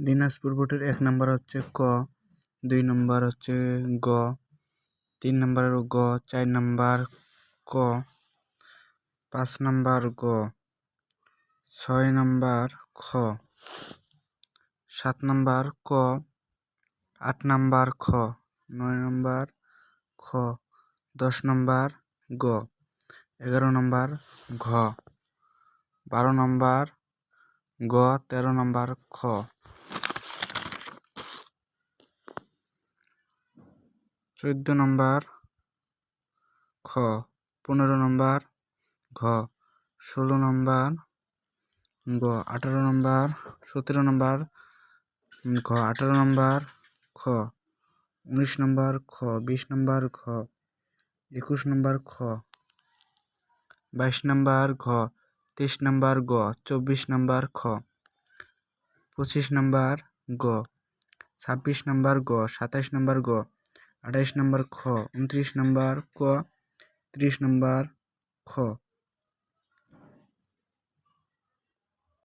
দিনাজপুর বোর্ডের 1 নম্বর হচ্ছে ক, 2 নম্বর হচ্ছে গ, 3 নম্বর গ, 4 নম্বর ক, 5 নম্বর গ, 6 নম্বর খ, 7 নম্বর ক, 8 নম্বর খ, 9 নম্বর খ, 10 নম্বর গ, 11 নম্বর ঘ, 12 নম্বর গ, 13 নম্বর খ, 14 নম্বর খ, 15 নম্বর ঘ, 16 নম্বর গ, 18 নম্বর 17 নম্বর ঘ, 18 নম্বর খ, 19 নম্বর খ, 20 নম্বর ঘ, 21 নম্বর খ, 22 নম্বর ঘ, 23 নম্বর গ, 24 নম্বর খ, 25 নম্বর গ, 26 নম্বর গ, 27 নম্বর গ, 28 নম্বর খ, 29 নম্বর ক, 30 নম্বর খ।